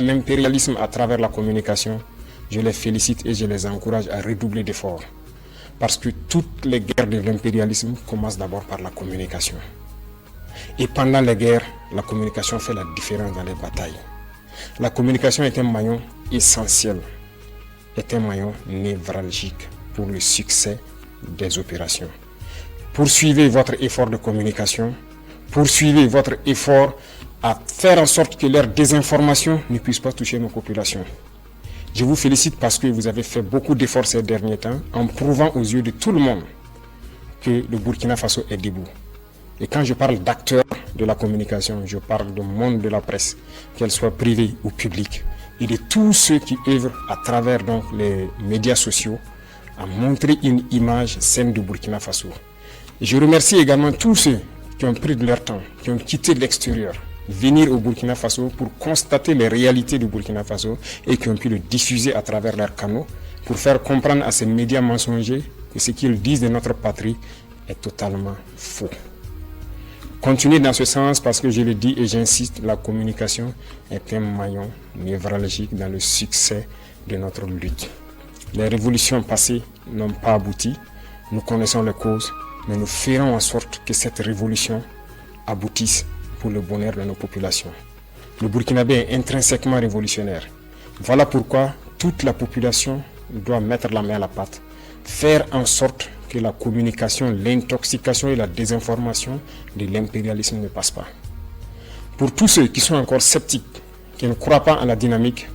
l'impérialisme à travers la communication, je les félicite et je les encourage à redoubler d'efforts. Parce que toutes les guerres de l'impérialisme commencent d'abord par la communication. Et pendant les guerres, la communication fait la différence dans les batailles. La communication est un maillon essentiel, est un maillon névralgique pour le succès des opérations. Poursuivez votre effort de communication, poursuivez votre effort à faire en sorte que leur désinformation ne puisse pas toucher nos populations. Je vous félicite parce que vous avez fait beaucoup d'efforts ces derniers temps en prouvant aux yeux de tout le monde que le Burkina Faso est debout. Et quand je parle d'acteurs de la communication, je parle du monde de la presse, qu'elle soit privée ou publique, et de tous ceux qui œuvrent à travers donc les médias sociaux à montrer une image saine du Burkina Faso. Et je remercie également tous ceux qui ont pris de leur temps, qui ont quitté l'extérieur, venir au Burkina Faso pour constater les réalités du Burkina Faso et qui ont pu le diffuser à travers leurs canaux pour faire comprendre à ces médias mensongers que ce qu'ils disent de notre patrie est totalement faux. Continuez dans ce sens parce que je le dis et j'insiste, la communication est un maillon névralgique dans le succès de notre lutte. Les révolutions passées n'ont pas abouti, nous connaissons les causes, mais nous ferons en sorte que cette révolution aboutisse pour le bonheur de nos populations. Le Burkinabé est intrinsèquement révolutionnaire. Voilà pourquoi toute la population doit mettre la main à la pâte, faire en sorte que la communication, l'intoxication et la désinformation de l'impérialisme ne passent pas. Pour tous ceux qui sont encore sceptiques, qui ne croient pas en la dynamique,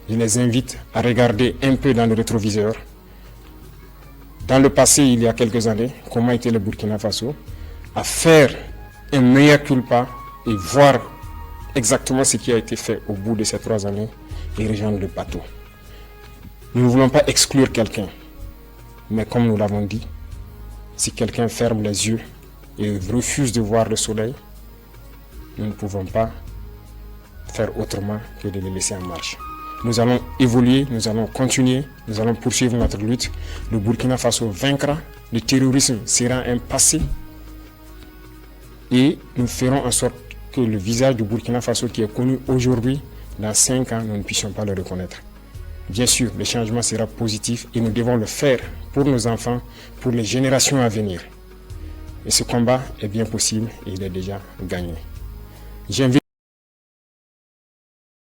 je les invite à regarder un peu dans le rétroviseur. Dans le passé, il y a quelques années, comment était le Burkina Faso, à faire un mea culpa et voir exactement ce qui a été fait au bout de ces 3 années et rejoindre le bateau. Nous ne voulons pas exclure quelqu'un, mais comme nous l'avons dit, si quelqu'un ferme les yeux et refuse de voir le soleil, nous ne pouvons pas faire autrement que de le laisser en marche. Nous allons évoluer, nous allons continuer, nous allons poursuivre notre lutte. Le Burkina Faso vaincra, le terrorisme sera un passé et nous ferons en sorte que le visage du Burkina Faso qui est connu aujourd'hui, dans 5 ans, nous ne puissions pas le reconnaître. Bien sûr, le changement sera positif et nous devons le faire pour nos enfants, pour les générations à venir. Et ce combat est bien possible et il est déjà gagné. J'invite